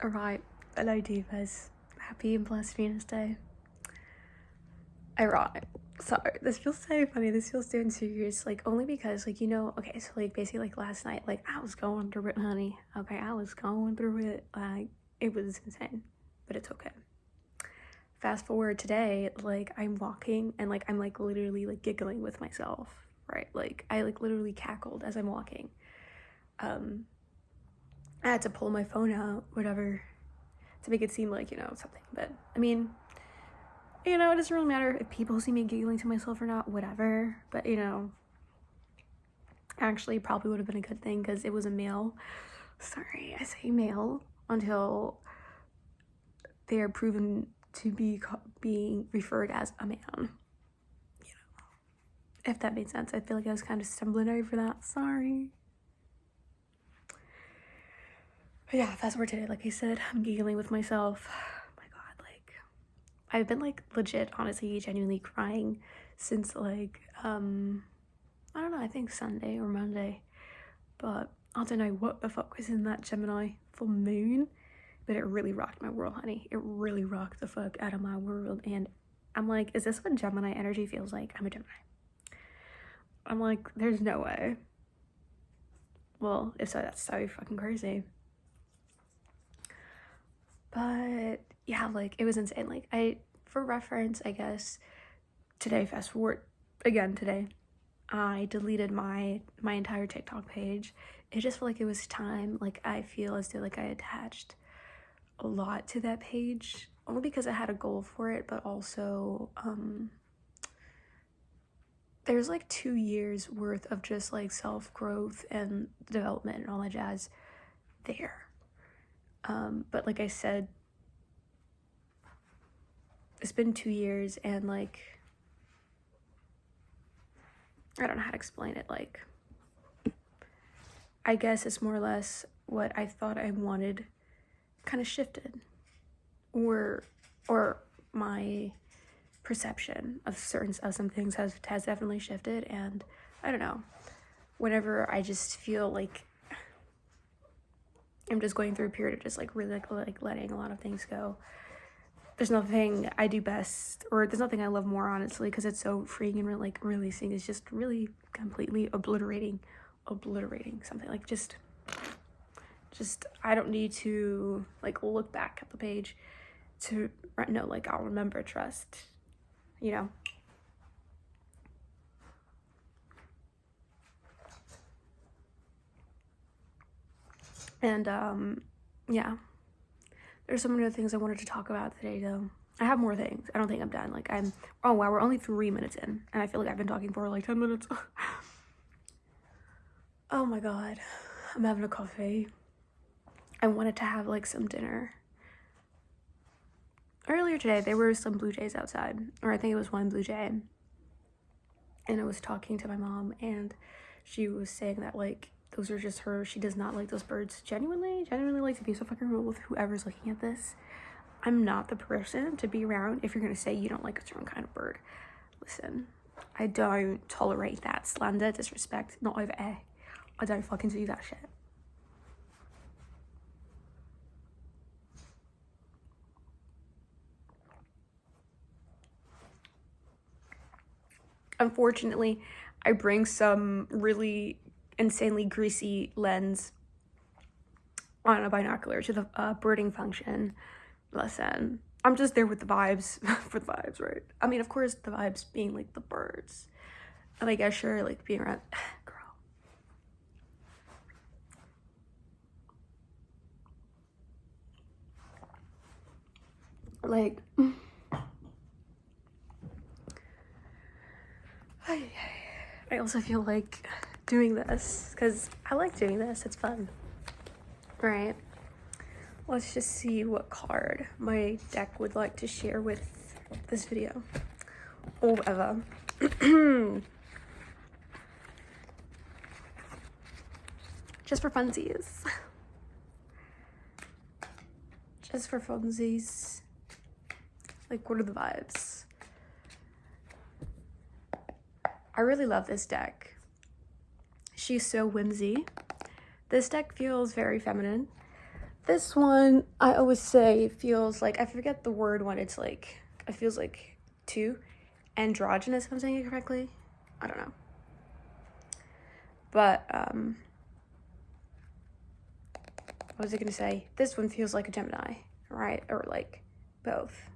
Alright, hello divas. Happy and blessed Venus Day. Alright, so this feels so funny. This feels so serious, like only because like, you know, okay, so like basically like last night, like I was going through it, honey. Okay, I was going through it. Like it was insane, but it's okay. Fast forward today, like I'm walking and like I'm like literally like giggling with myself, right? Like I like literally cackled as I'm walking. I had to pull my phone out, whatever, to make it seem like, you know, something. But I mean, you know, it doesn't really matter if people see me giggling to myself or not, whatever. But, you know, actually probably would have been a good thing because it was a male. Sorry, I say male until they are proven to be being referred as a man. You know, if that made sense. I feel like I was kind of stumbling over that. Sorry. But yeah, fast forward today, like I said, I'm giggling with myself. Oh my god, like I've been like legit, honestly, genuinely crying since like I don't know, I think Sunday or Monday. But I don't know what the fuck was in that Gemini full moon, but it really rocked my world, honey. It really rocked the fuck out of my world. And I'm like, is this what Gemini energy feels like? I'm a Gemini. I'm like, there's no way. Well, if so, that's so fucking crazy. But yeah, like it was insane. Like for reference, I guess today, fast forward again today, I deleted my entire TikTok page. It just felt like it was time. Like I feel as though like I attached a lot to that page, only because I had a goal for it, but also there's like 2 years worth of just like self-growth and development and all that jazz there. But like I said, it's been 2 years and like I don't know how to explain it. Like I guess it's more or less what I thought I wanted kind of shifted, or my perception of some things has definitely shifted. And I don't know, whenever I just feel like I'm just going through a period of just like really like letting a lot of things go, there's nothing I do best, or there's nothing I love more, honestly, because it's so freeing and like releasing. It's just really completely obliterating something. Like just I don't need to like look back at the page to know, like I'll remember, trust, you know. And yeah, there's some other things I wanted to talk about today though. I have more things. I don't think I'm done. Like oh wow, we're only 3 minutes in and I feel like I've been talking for like 10 minutes. Oh my god, I'm having a coffee. I wanted to have like some dinner. Earlier today there were some blue jays outside, or I think it was one blue jay, and I was talking to my mom and she was saying that like those are just her, she does not like those birds. Genuinely like, to be so fucking real with whoever's looking at this, I'm not the person to be around if you're gonna say you don't like a certain kind of bird. Listen, I don't tolerate that slander, disrespect, not over air. I don't fucking do that shit. Unfortunately, I bring some really insanely greasy lens on a binocular to the birding function. Listen, I'm just there with the vibes for the vibes, right? I mean, of course, the vibes being like the birds, and I guess sure, like being around, girl. Like, I also feel like doing this because I like doing this. It's fun, right? Let's just see what card my deck would like to share with this video, or whatever. Just for funsies. Just for funsies. Like, what are the vibes? I really love this deck. She's so whimsy. This deck feels very feminine. This one, I always say feels like, I forget the word when it's like, it feels like too androgynous, if I'm saying it correctly. I don't know. But, what was I gonna say? This one feels like a Gemini, right? Or like both.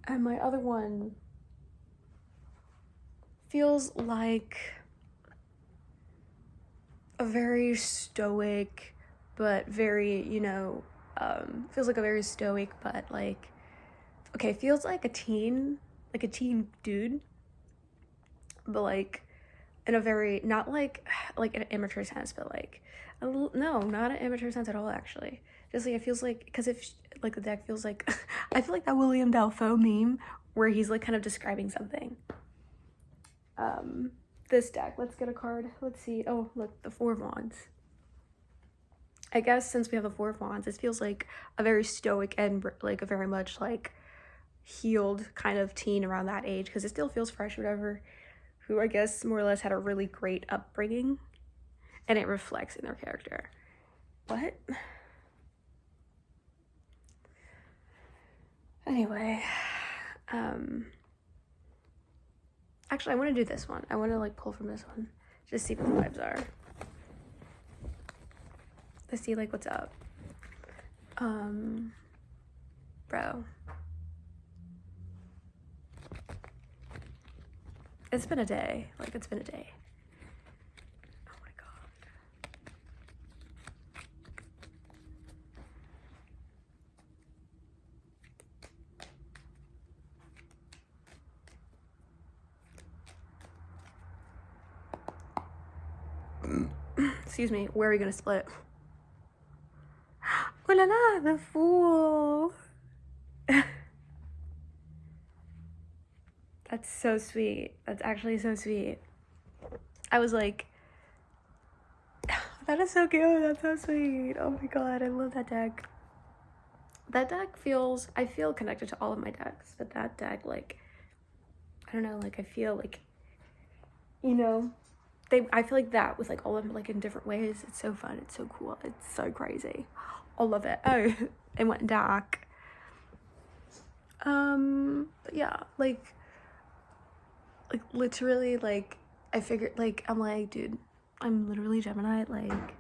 And my other one feels like a very stoic, but very, you know, feels like a very stoic, but like, okay, feels like a teen dude, but like in a very, not like an immature sense, but like, no, not an immature sense at all, actually. Just like, it feels like, because if, like, the deck feels like, I feel like that William Dafoe meme where he's like kind of describing something. This deck, let's get a card. Let's see. Oh, look, the Four of Wands. I guess since we have the Four of Wands, it feels like a very stoic and like a very much like healed kind of teen around that age, because it still feels fresh, whatever, who I guess more or less had a really great upbringing, and it reflects in their character. What? Anyway, actually, I want to do this one. I want to like pull from this one, just see what the vibes are. Let's see like what's up. Bro. It's been a day. Like, it's been a day. Oh my god. Excuse me. Where are we gonna split? Oh la la, the Fool. That's so sweet. That's actually so sweet. I was like, that is so cute. That's so sweet. Oh my god, I love that deck. That deck feels, I feel connected to all of my decks, but that deck, like, I don't know, like, I feel like, you know, I feel like that with like all of them, like in different ways. It's so fun. It's so cool. It's so crazy. I love it. Oh, it went dark. But yeah, like literally, like, I figured, like, I'm like, dude, I'm literally Gemini, like,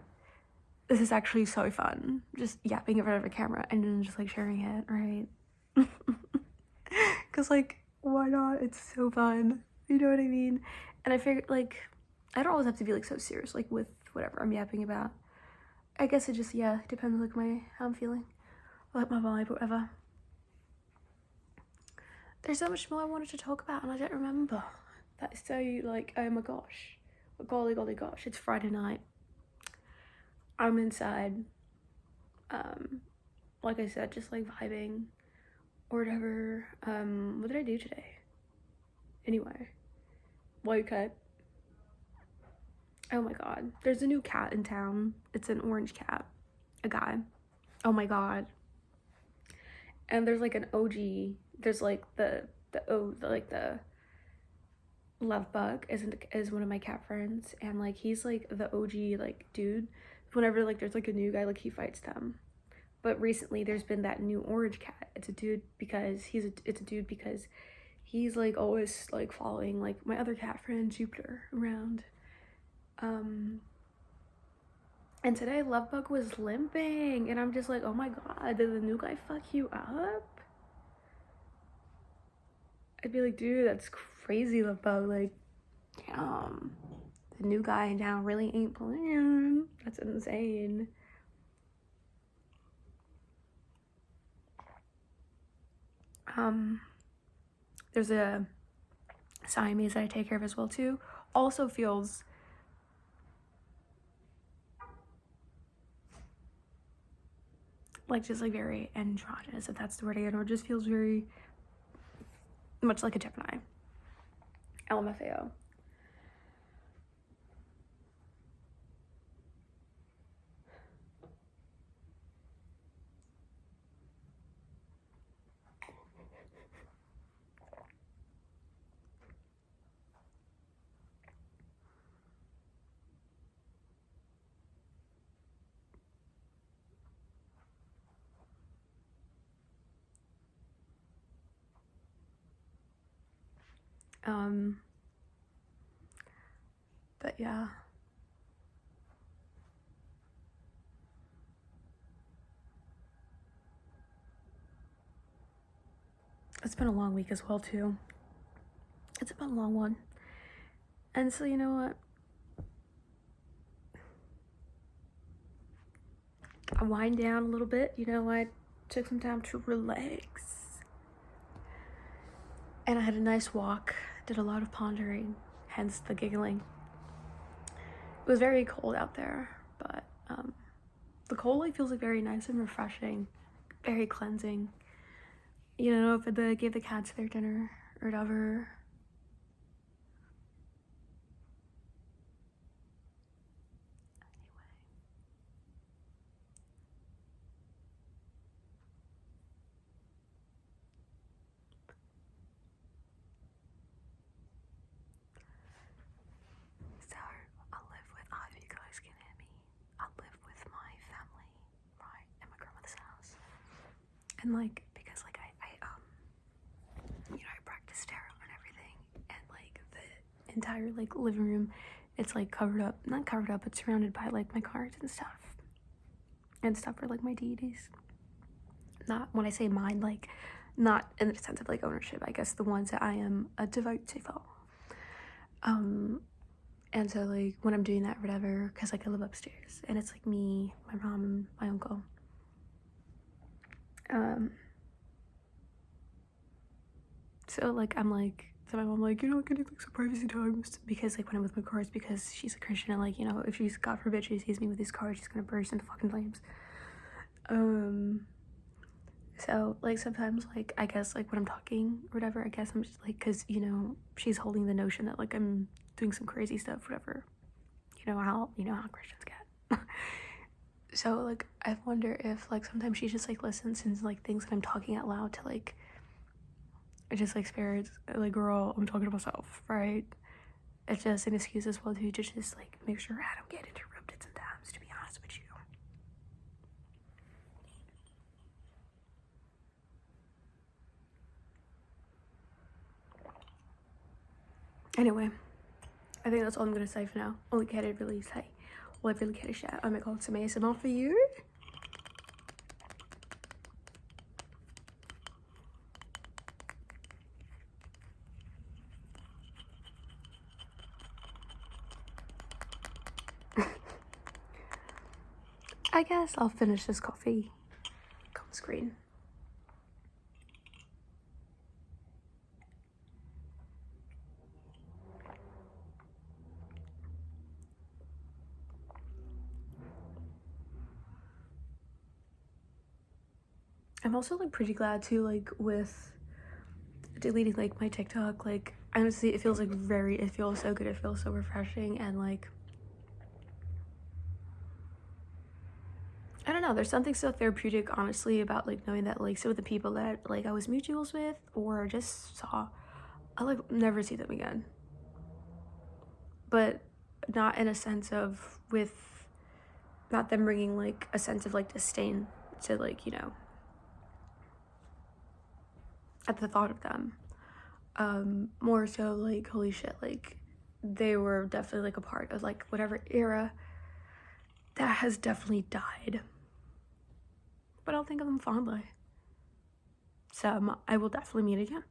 this is actually so fun, just yapping in front of a camera and then just like sharing it, right? Because like, why not? It's so fun, you know what I mean? And I figured, like, I don't always have to be like so serious, like with whatever I'm yapping about. I guess it just, yeah, depends like how I'm feeling, like my vibe, whatever. There's so much more I wanted to talk about and I don't remember. That is so, like, oh my gosh, golly gosh, it's Friday night. I'm inside, like I said, just like vibing or whatever. What did I do today? Anyway, woke up. Oh my god, there's a new cat in town. It's an orange cat, a guy. Oh my god. And there's like an OG, there's like the love bug is one of my cat friends, and like he's like the OG like dude. Whenever like there's like a new guy, like he fights them. But recently there's been that new orange cat. It's a dude because he's like always like following like my other cat friend Jupiter around. And today Lovebug was limping and I'm just like, oh my god, did the new guy fuck you up? I'd be like, dude, that's crazy, Lovebug. Like, damn, the new guy in town really ain't playing. That's insane. There's a Siamese that I take care of as well too. Also feels like just like very androgynous, if that's the word again, or just feels very much like a Gemini. LMFAO. But yeah. It's been a long week as well, too. It's been a long one. And so, you know what? I wind down a little bit. You know, I took some time to relax. And I had a nice walk. Did a lot of pondering, hence the giggling. It was very cold out there, but the cold like feels like very nice and refreshing, very cleansing. You know, if I gave the cats their dinner or whatever. So I live with, I hope you guys can hear me. I live with my family, right, in my grandmother's house. And like, because like I you know, I practice tarot and everything, and like the entire like living room, it's like covered up, not covered up, but surrounded by like my cards and stuff for like my deities. Not when I say mine, like not in the sense of like ownership, I guess the ones that I am a devotee for. And so like when I'm doing that or whatever, because like I live upstairs and it's like me, my mom, and my uncle. So like I'm like, so my mom like, you know, can you like some privacy times, because like when I'm with my cards, because she's a Christian and like, you know, if she's, God forbid, she sees me with these cards, she's gonna burst into fucking flames. So like sometimes like I guess like when I'm talking or whatever, I guess I'm just like, because you know she's holding the notion that like I'm doing some crazy stuff, whatever. You know how Christians get. So like I wonder if like sometimes she just like listens and like things that I'm talking out loud to like, it just like spirits like, girl, I'm talking to myself, right? It's just an excuse as well to just like make sure I don't get interrupted sometimes, to be honest with you. Anyway, I think that's all I'm gonna say for now. All I can really say, all I really can share. I'm gonna some ASMR for you. I guess I'll finish this coffee. Come screen. I'm also like pretty glad too, like with deleting like my TikTok, like honestly it feels like it feels so good, it feels so refreshing, and like I don't know, there's something so therapeutic honestly about like knowing that like some of the people that like I was mutuals with or just saw, I'll like never see them again. But not in a sense of with not them bringing like a sense of like disdain to like, you know, at the thought of them. More so like, holy shit, like they were definitely like a part of like whatever era that has definitely died. But I'll think of them fondly. So I will definitely meet again.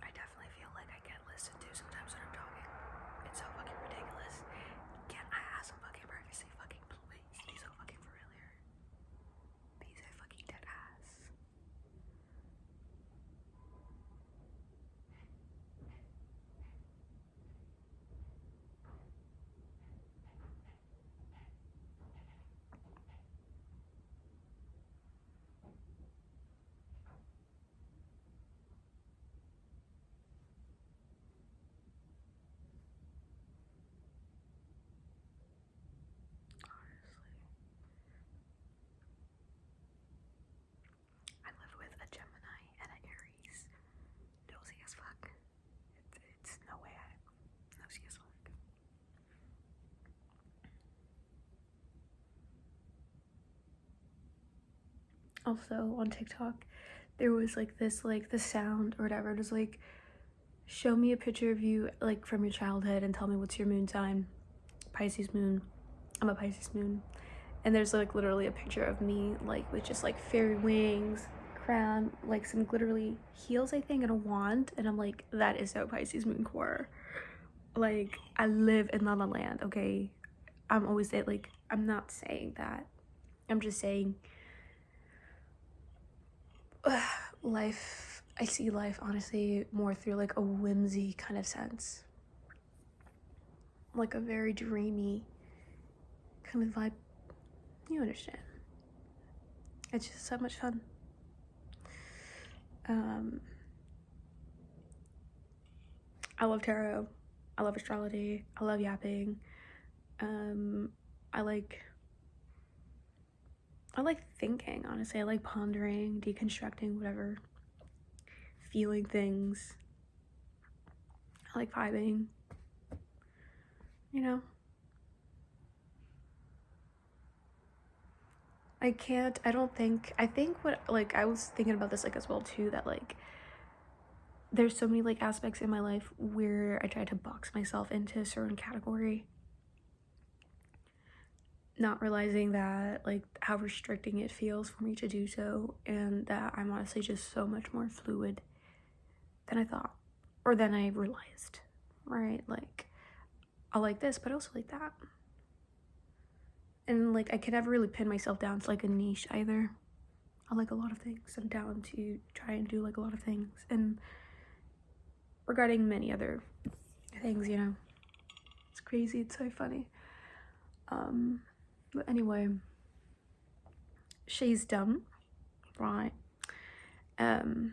I definitely feel like I get listened to sometimes when I'm talking. It's so fucking ridiculous. Can I have some fucking privacy? Fucking please. Be so fucking for real here. Be so fucking dead ass. Also on TikTok, there was like this, like the sound or whatever. It was like, show me a picture of you like from your childhood and tell me what's your moon sign. Pisces moon. I'm a Pisces moon. And there's like literally a picture of me like with just like fairy wings, crown, like some glittery heels, I think, and a wand. And I'm like, that is so Pisces moon core. Like, I live in La La Land, okay? I'm always saying, like, I'm not saying that. I'm just saying life, I see life honestly more through like a whimsy kind of sense, like a very dreamy kind of vibe. You understand? It's just so much fun. I love tarot, I love astrology, I love yapping. I like thinking, honestly. I like pondering, deconstructing, whatever, feeling things. I like vibing, you know? I think what, like, I was thinking about this, like, as well, too, that, like, there's so many, like, aspects in my life where I try to box myself into a certain category, not realizing that, like, how restricting it feels for me to do so, and that I'm honestly just so much more fluid than I thought, or than I realized, right? Like, I like this, but I also like that. And, like, I can never really pin myself down to, like, a niche either. I like a lot of things. I'm down to try and do, like, a lot of things. And regarding many other things, you know. It's crazy. It's so funny. But anyway. She's done. Right. Is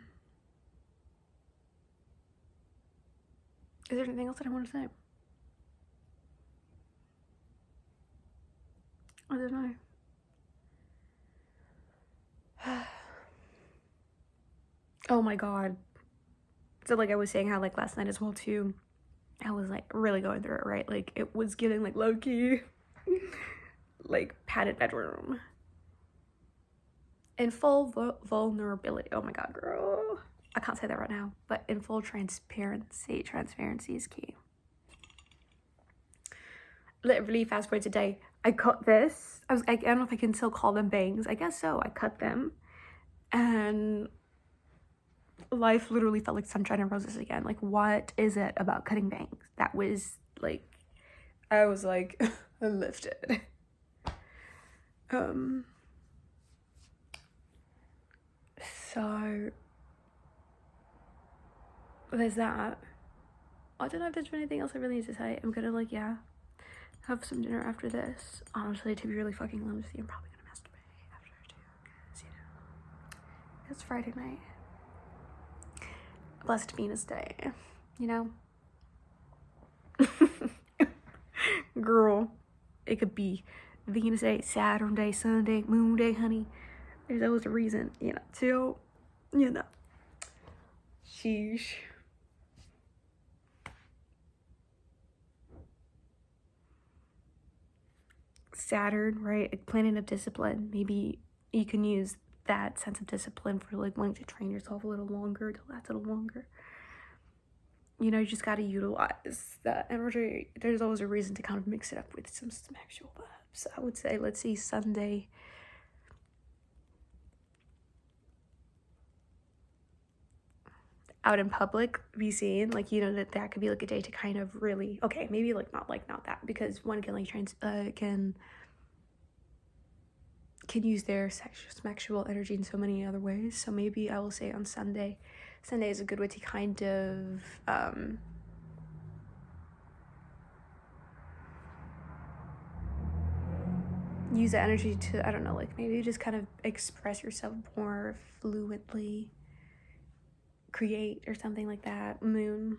there anything else that I want to say? I don't know. Oh my god. So, like, I was saying how, like, last night as well, too, I was, like, really going through it, right? Like, it was getting, like, low-key, like, padded bedroom. In full vulnerability. Oh my god, girl. I can't say that right now. But in full transparency. Transparency is key. Literally, fast forward today, I cut this. I don't know if I can still call them bangs. I guess so. I cut them. And life literally felt like sunshine and roses again. Like, what is it about cutting bangs that was, like, I was, like, lifted. So there's that. I don't know if there's anything else I really need to say. I'm gonna, like, yeah, have some dinner after this. Honestly, to be really fucking honest with you, I'm probably gonna masturbate after too, because, you know, it's Friday night. Blessed Venus Day, you know? Girl, it could be Venus Day, Saturn Day, Sunday, Moon Day, honey. There's always a reason, you know, to, you know. Sheesh. Saturn, right? A planet of discipline. Maybe you can use that sense of discipline for, like, wanting to train yourself a little longer, to last a little longer. You know, you just gotta utilize that energy. There's always a reason to kind of mix it up with some actual vibes. I would say, let's see, Sunday. Out in public, be seen, like, you know, that could be, like, a day to kind of really, okay, maybe, like, not that, because one can, like, can use their sexual energy in so many other ways. So maybe I will say on Sunday is a good way to kind of use the energy to, I don't know, like, maybe just kind of express yourself more fluently, create or something like that. Moon,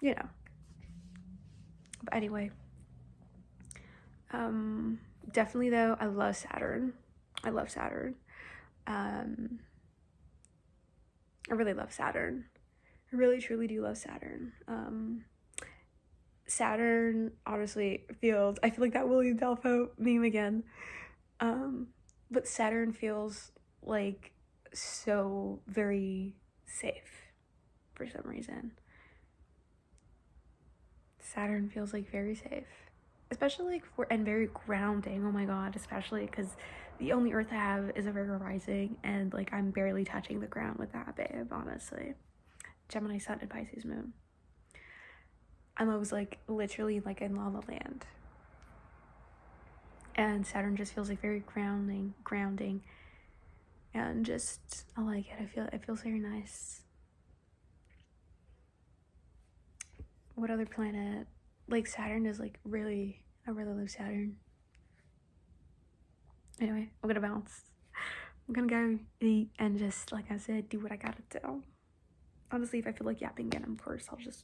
you know. But anyway, definitely though, I love Saturn. I really love Saturn. I really truly do love Saturn. Saturn honestly feels, I feel like that William Delfo meme again. But Saturn feels like so very safe for some reason. Saturn feels like very safe, especially like for, and very grounding. Oh my god, especially because the only Earth I have is a Virgo rising, and like I'm barely touching the ground with that, babe, honestly. Gemini sun and Pisces moon. I was like literally like in La La Land. And Saturn just feels like very grounding, and just I like it. It feels very nice. What other planet? Like Saturn is like really, I really love Saturn. Anyway, I'm gonna bounce. I'm gonna go eat and just, like I said, do what I gotta do. Honestly, if I feel like yapping again, of course, I'll just